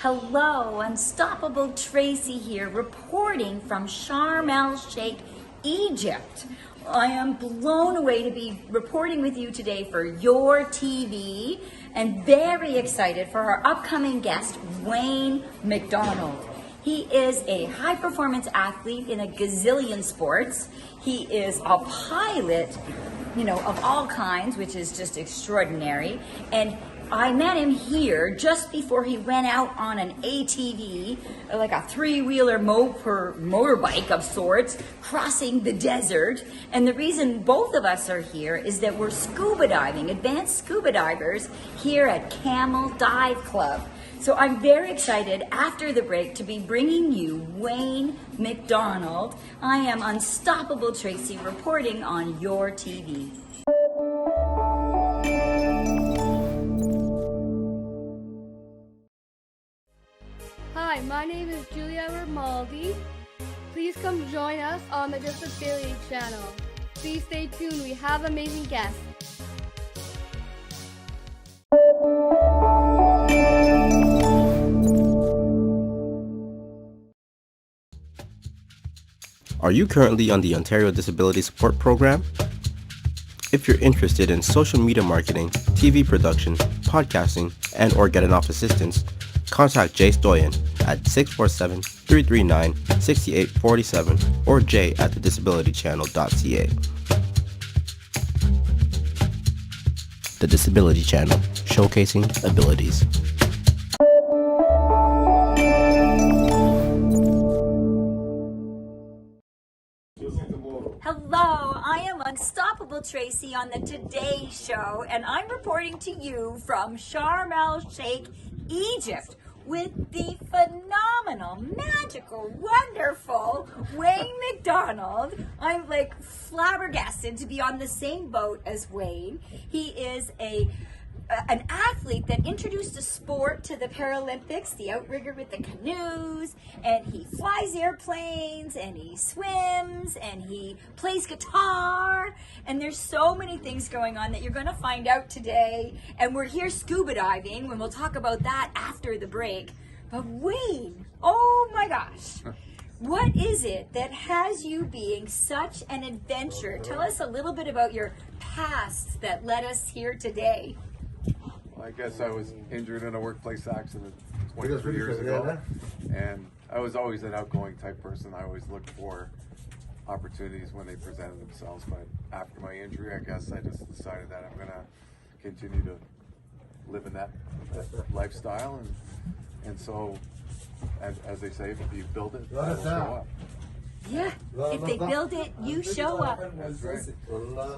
Hello, Unstoppable Tracy here, reporting from Sharm el-Sheikh, Egypt. I am blown away to be reporting with you today for your TV and very excited for our upcoming guest, Wayne MacDonald. He is a high performance athlete in a gazillion sports. He is a pilot, of all kinds, which is just extraordinary. And I met him here just before he went out on an ATV, like a three-wheeler motorbike of sorts, crossing the desert. And the reason both of us are here is that we're scuba diving, advanced scuba divers here at Camel Dive Club. So I'm very excited after the break to be bringing you Wayne MacDonald. I am Unstoppable Tracy reporting on your TV. Hi, my name is Julia Ramaldi. Please come join us on the Disability Channel. Please stay tuned, we have amazing guests. Are you currently on the Ontario Disability Support Program? If you're interested in social media marketing, TV production, podcasting, and or getting off assistance, contact Jay Stoyan at 647-339-6847 or jay@thedisabilitychannel.ca. The Disability Channel, showcasing abilities. Hello, I am Unstoppable Tracy on the Today Show, and I'm reporting to you from Sharm el-Sheikh, Egypt, with the phenomenal, magical, wonderful Wayne MacDonald. I'm like flabbergasted to be on the same boat as Wayne. He is an athlete that introduced a sport to the Paralympics, the outrigger with the canoes, and he flies airplanes, and he swims, and he plays guitar, and there's so many things going on that you're going to find out today. And we're here scuba diving, and we'll talk about that after the break. But Wayne, oh my gosh, what is it that has you being such an adventurer? Tell us a little bit about your past that led us here today. I guess I was injured in a workplace accident 23 years ago, and I was always an outgoing type person. I always looked for opportunities when they presented themselves, but after my injury, I guess I just decided that I'm going to continue to live in that lifestyle, and so, as they say, if you build it, it will show up. Yeah, if they build it, you show up. That's right.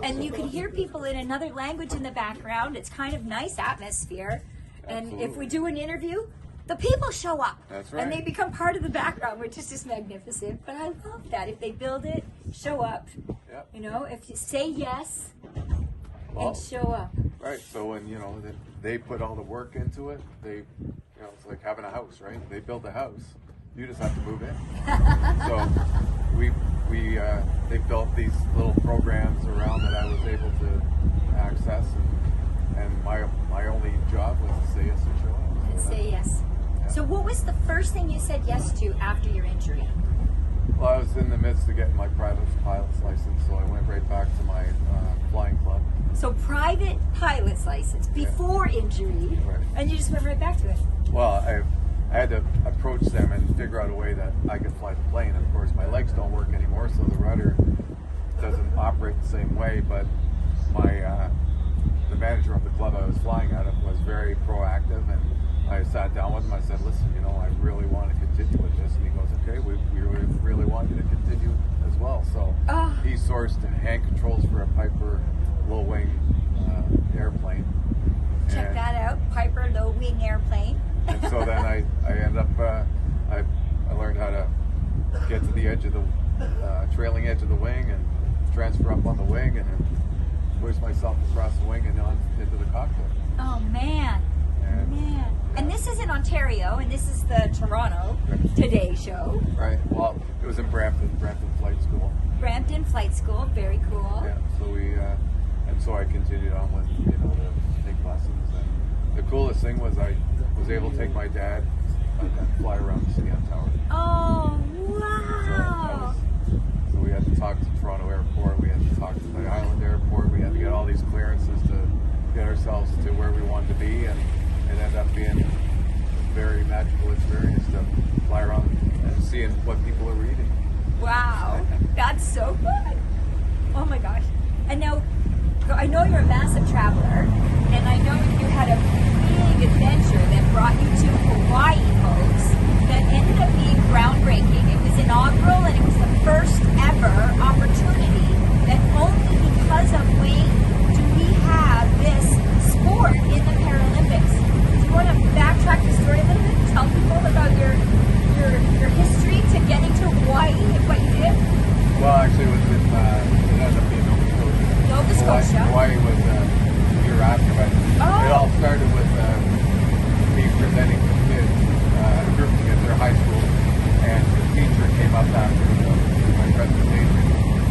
And you can hear people in another language in the background. It's kind of nice atmosphere. And Absolutely. if we do an interview, the people show up. That's right. And they become part of the background, which is just magnificent. But I love that. If they build it, show up. Yep. If you say yes and show up. Right. So when they put all the work into it, it's like having a house, right? They build a house. You just have to move in. So they built these little programs around that I was able to access, and my only job was to say yes and show up. And say yes. Yeah. So what was the first thing you said yes to after your injury? Well, I was in the midst of getting my private pilot's license, so I went right back to my flying club. So private pilot's license before injury, Right. and you just went right back to it. Well, I had to approach them and figure out a way that I could fly the plane. Of course, my legs don't work anymore, so the rudder doesn't operate the same way. But the manager of the club I was flying out of was very proactive, and I sat down with him. I said, "Listen, I really want to continue with this." And he goes, "Okay, we really want you to continue as well." So he sourced hand controls for a Piper low-wing airplane. Check that out, Piper low-wing airplane. And so then I ended up, I learned how to get to the edge of the, trailing edge of the wing and transfer up on the wing and then push myself across the wing and on into the cockpit. Oh, man. And this is in Ontario, and this is the Toronto Today Show. Right. Well, it was in Brampton Flight School. Brampton Flight School, very cool. Yeah. So and so I continued on with, to take lessons. And the coolest thing was I was able to take my dad and then fly around the CN Tower. Oh, So, wow. so we had to talk to Toronto Airport, we had to talk to the Island Airport, we had to get all these clearances to get ourselves to where we wanted to be, and it ended up being a very magical experience to fly around and seeing what people are reading. Wow. That's so good. Oh my gosh. And now, I know you're a massive traveler, and I know you had a big adventure that brought you to Hawaii, folks, that ended up being groundbreaking. It was inaugural, and it was the first ever opportunity that only because of Wayne do we have this sport in the Paralympics. Do you want to backtrack the story a little bit? Tell people about your history to getting to Hawaii and what you did? Well, actually, it ended up being Nova Scotia. Hawaii was a year after, but it all started with me presenting to kids, a group of kids, their high school, and the teacher came up after my presentation,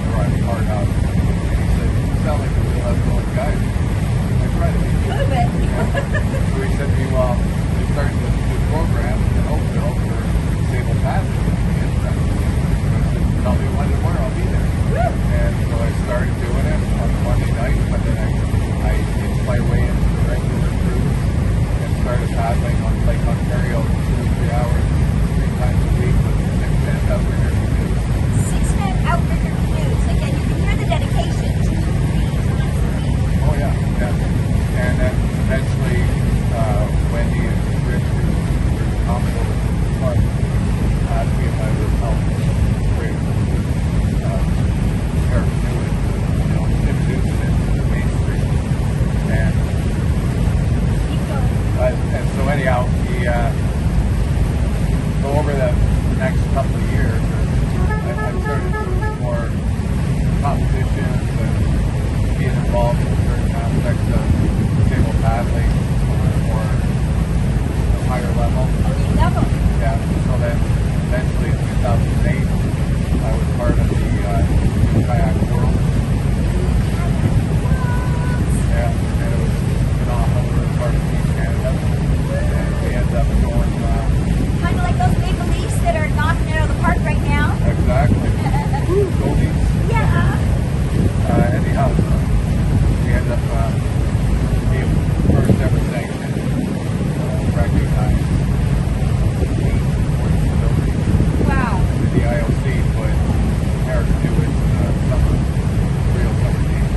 where I was part of, and he said, "You sound like a real outgoing guy." I tried to be. A little bit. So he said to me, "Well, we started this program in Oakville for disabled passengers to be interested." So I said, "Tell me when and where, I'll be there." And so I started doing it on Monday night, but then I hitched my way into the regular cruise and started paddling on Lake Ontario 2 or 3 hours, 3 times a week with 6-man outrigger canoes. 6-man outrigger canoes. Again, you can hear the dedication 2 or 3 times a week. Oh yeah. And then eventually, Wendy and Rich, who were the commodore of the club, asked me if I would help create introduce it into the mainstream. And so anyhow, so over the next couple of years, I started doing more competitions and being involved in certain aspects of disabled paddling on a more higher level. Elite level. Yeah, so then eventually in 2008, I was part of the New Kayak World. Yeah, and it was phenomenal. We were part of Team Canada, and we ended up going. Kind of like those Maple Leafs that are knocking it out of the park right now. Exactly. Goldies. Yeah. Anyhow, we ended up being the first ever sanctioned, recognized team for disability. Wow. The IOC put America do it summer, real summer games.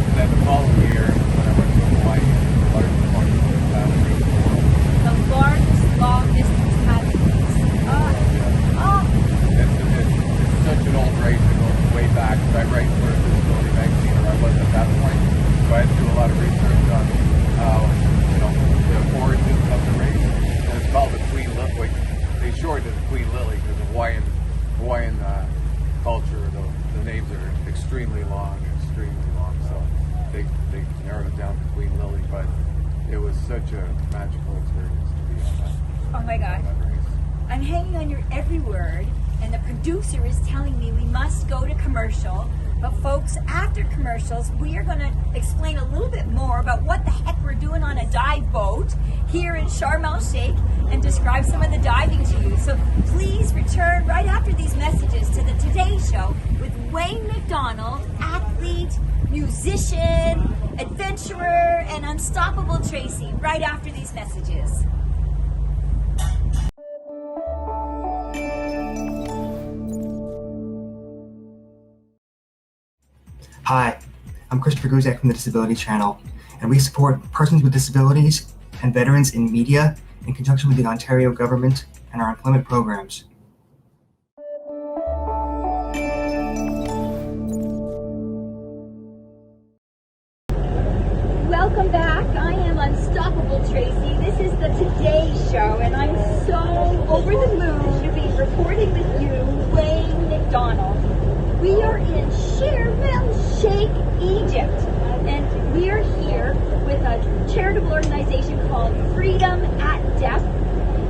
And then the following year, when I went to Hawaii, the largest one in the world. The largest long distance paddling race. Oh. It's such an old race. It goes way back. I write for a disability magazine, or I was at that point. So I had to do a lot of research on the origins of the race. And it's called the Queen Lily. They shortened it to Queen Lily because the Hawaiian culture, the names are extremely long. So they narrowed it down to Queen Lily. But it was such a magical experience to be on that. Oh my gosh. On that race. I'm hanging on your every word, and the producer is telling me we must go to commercial. But folks, after commercials, we are going to explain a little bit more about what the heck we're doing on a dive boat here in Sharm el-Sheikh and describe some of the diving to you. So please return right after these messages to the Today Show with Wayne MacDonald, athlete, musician, adventurer, and unstoppable Tracy, right after these messages. Hi, I'm Christopher Guzek from the Disability Channel, and we support persons with disabilities and veterans in media in conjunction with the Ontario government and our employment programs. Welcome back. I am Unstoppable Tracy. This is the Today Show, and I'm so over the moon to be reporting with you, Wayne MacDonald. We are in Sharm el-Sheikh, Egypt, and we are here with a charitable organization called Freedom at Depth.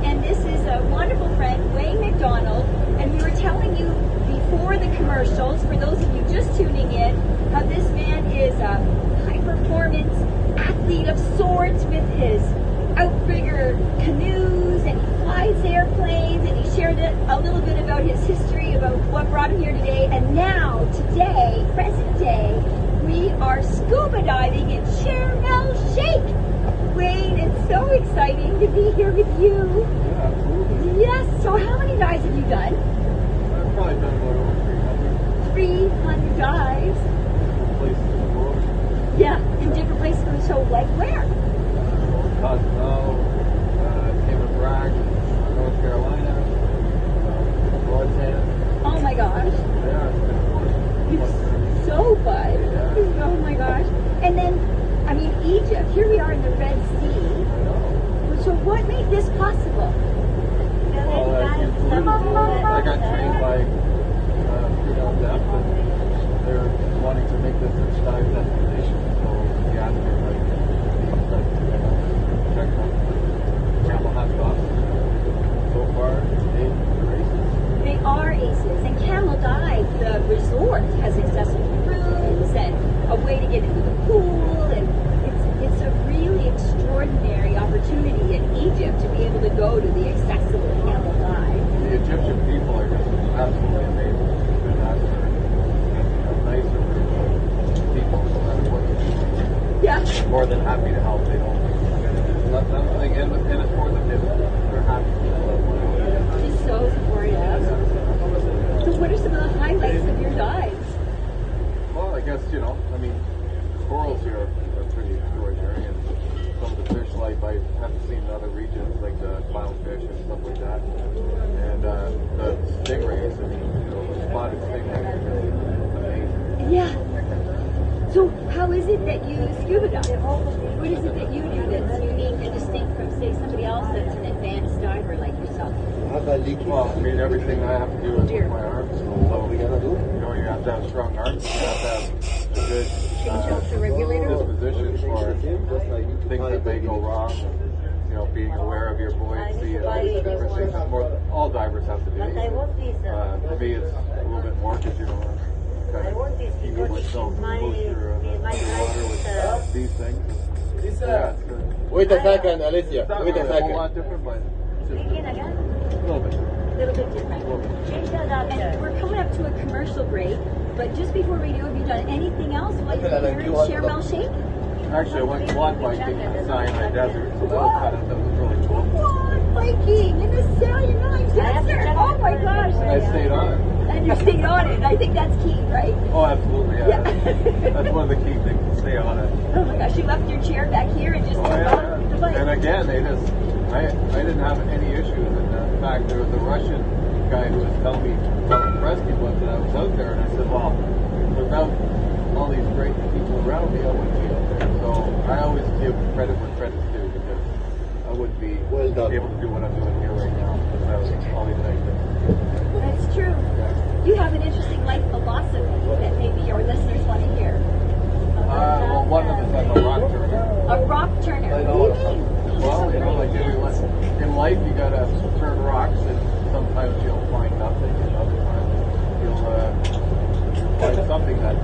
And this is a wonderful friend, Wayne MacDonald, and we were telling you before the commercials, for those of you just tuning in, how this man is a high-performance athlete of sorts with his outrigger canoes, and he flies flies airplanes, and he shared a little bit about his history, about what brought him here today. And now, today, present day, we are scuba diving in Caramel Shake. Wayne, it's so exciting to be here with you. Yeah, absolutely. Yes, so how many dives have you done? I've probably done about over 300 dives. different places in the world. Yeah, in different places. So, like where? Cozumel, Cayman Brac, North Carolina, Broadband. Oh my gosh. Yeah, it's been fun. It's so fun. Yeah. Oh my gosh. And then, I mean, Egypt, here we are in the Red Sea. I know. So what made this possible? Well, I got trained by Depth, and they're wanting to make this a dive destination. So the asked me check out Camel Hot Dogs. So far, 8 races. They are aces. And Camel Dive, the resort, has accessible rooms and a way to get into the pool. And it's a really extraordinary opportunity in Egypt to be able to go to the accessible Camel Dive. The Egyptian people are just absolutely amazing. They're not nicer people, no matter what you do. Yeah. More than happy to help. They don't. Like, and it's more than this. They're happy people. She's so supportive. So what are some of the highlights of your dives? Well, I guess, I mean, corals here are pretty extraordinary, and some of the fish life I haven't seen in other regions, like the clownfish and stuff like that. And the stingrays, I mean, the spotted stingrays are just amazing. Yeah. So how is it that you scuba dive? What is it that you do that's unique and distinct from, say, somebody else that's an advanced diver like yourself? Well, I mean, everything I have to do is with my arms. So, you have to have strong arms. You have to have a good disposition for things that may go wrong. Being aware of your buoyancy and all these different things. That's more all divers have to do. For me, it's a little bit more because kind of keep myself closer to the water with these things. Yeah, Wait a second, Alicia. it's not Wait a really a whole second. lot different, but it's just a little bit. A little bit different. And we're coming up to a commercial break, but just before we do, have you done anything else while you're here in Caramel Shake? Actually, I went quad biking in the Sinai Desert, so that was really cool. Quad biking in the Sinai Desert. Oh my gosh. And I stayed on it. And you stayed on it. I think that's key, right? Oh, absolutely, yeah. That's one of the key things, to stay on it. Oh my gosh, you left your chair back here and just Oh, took off the bike. And again, I didn't have any issues. And in fact, there was a Russian guy who was telling me how impressed he was that I was out there. And I said, well, without all these great people around me, I wouldn't be out there. So I always give credit where credit's due, because I wouldn't be Well done. able to do what I'm doing here right now without all these nice things. That's true. You have an interesting life philosophy that maybe your listeners want to hear. Well, one of them is I'm a rock turner. A rock turner. What do you mean? Well, like in life, you gotta turn rocks, and sometimes you'll find nothing, and other times you'll find something that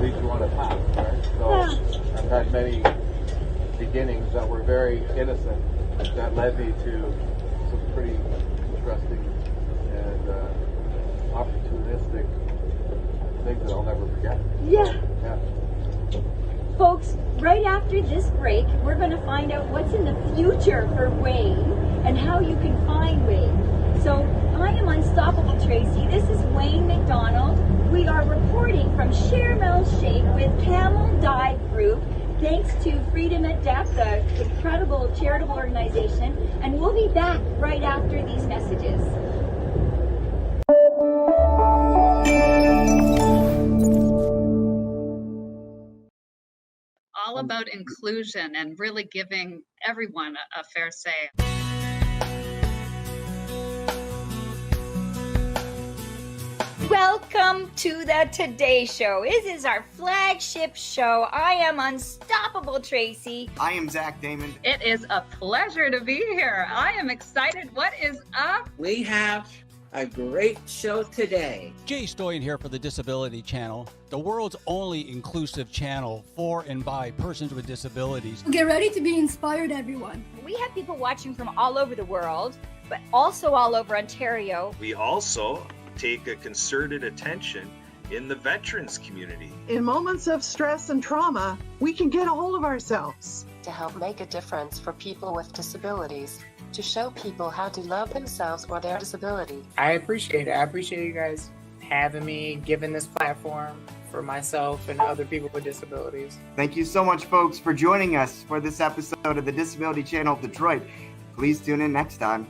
leads you on a path, right? So I've had many beginnings that were very innocent that led me to some pretty interesting and opportunistic things that I'll never forget. Yeah. Yeah. Folks, right after this break, we're going to find out what's in the future for Wayne and how you can find Wayne. So I am Unstoppable Tracy. This is Wayne MacDonald. We are reporting from Caramel Shake with Camel Dive Group, thanks to Freedom at Depth, an incredible charitable organization. And we'll be back right after these messages. All about inclusion and really giving everyone a fair say. Welcome to the Today Show. This is our flagship show. I am Unstoppable Tracy. I am Zach Damon. It is a pleasure to be here. I am excited. What is up? We have a great show today. Jay Stoyan here for the Disability Channel, the world's only inclusive channel for and by persons with disabilities. Get ready to be inspired, everyone. We have people watching from all over the world. but also all over Ontario. We also take a concerted attention in the veterans community. In moments of stress and trauma, we can get a hold of ourselves. To help make a difference for people with disabilities, to show people how to love themselves or their disability. I appreciate it. I appreciate you guys having me, giving this platform for myself and other people with disabilities. Thank you so much, folks, for joining us for this episode of the Disability Channel of Detroit. Please tune in next time.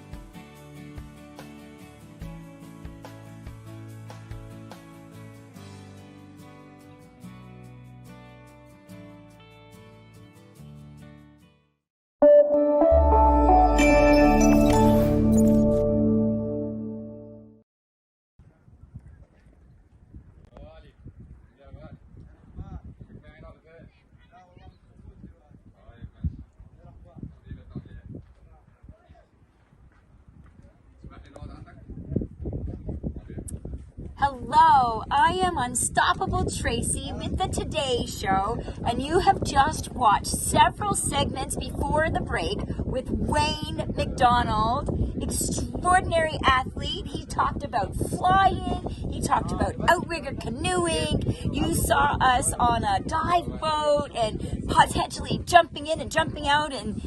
Hello, I am Unstoppable Tracy with the Today Show, and you have just watched several segments before the break with Wayne MacDonald, extraordinary athlete. He talked about flying, he talked about outrigger canoeing, you saw us on a dive boat and potentially jumping in and jumping out and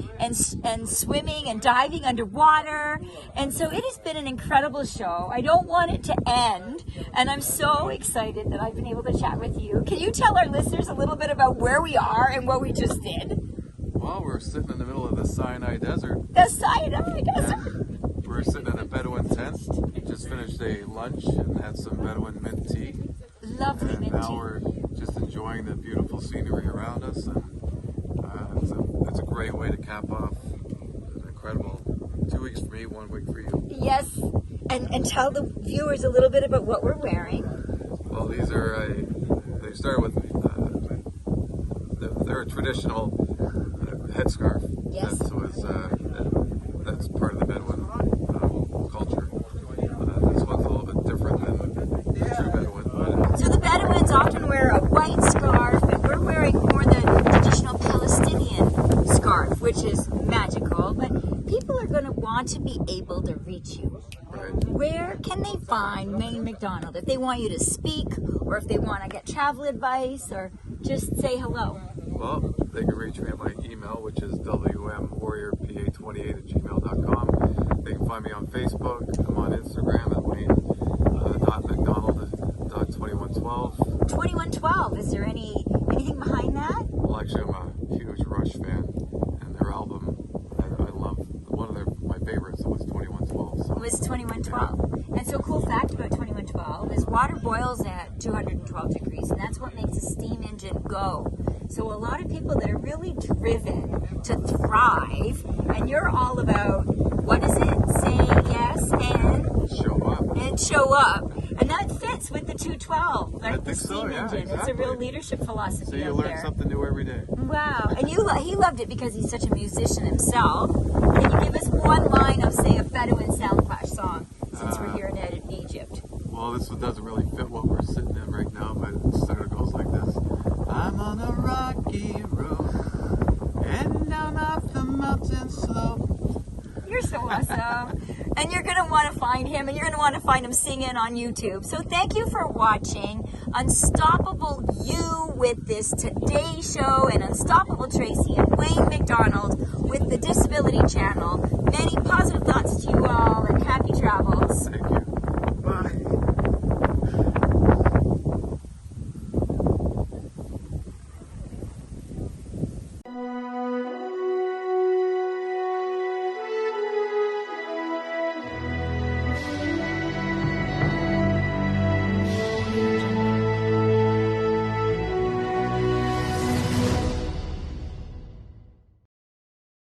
swimming and diving underwater. And so it has been an incredible show. I don't want it to end, and I'm so excited that I've been able to chat with you. Can you tell our listeners a little bit about where we are and what we just did? Well, we're sitting in the middle of the Sinai Desert. The Sinai Desert. We're sitting in a Bedouin tent. Just finished a lunch and had some Bedouin mint tea. Lovely and mint now tea. we're just enjoying the beautiful scenery around us. And it's a great way to cap off an incredible 2 weeks for me, 1 week for you. Yes, and tell the viewers a little bit about what we're wearing. Well, these are they start with they're a traditional headscarf. Yes. That's part of the Bedouin culture. This one's a little bit different than the true Bedouin. So the Bedouins often wear a white scarf, and we're wearing more the traditional Palestinian scarf, which is magical. But people are going to want to be able to reach you. Right. Where can they find Wayne MacDonald if they want you to speak, or if they want to get travel advice, or just say hello? Well, they can reach me at my email, which is wmwarriorpa28@gmail.com. They can find me on Facebook. I'm on Instagram at Wayne.MacDonald.2112. 2112. Is there anything behind that? Well, actually, I'm a huge Rush fan, and their album I love. One of my favorites was 2112. So. It was 2112. And so a cool fact about 2112 is water boils at 212 degrees, and that's what makes a steam engine go. So a lot of people that are really driven to thrive, and you're all about, what is it? Say yes and show up. And show up. And that fits with the 212, like the steam so, yeah, engine. exactly. It's a real leadership philosophy. So you out learn there. something new every day. Wow. And he loved it because he's such a musician himself. Can you give us one line of, say, a Bedouin Sound Clash song, since we're here in Egypt? Well, this one doesn't really fit what we're sitting in right now, but it sort of goes like this. I'm on a rocky road, heading down off the mountain slope. You're so awesome. And you're going to want to find him, and you're going to want to find him singing on YouTube. So thank you for watching Unstoppable You with this Today Show, and Unstoppable Tracy and Wayne MacDonald with the Disability Channel. Many positive thoughts to you all, and happy travels. Thank you.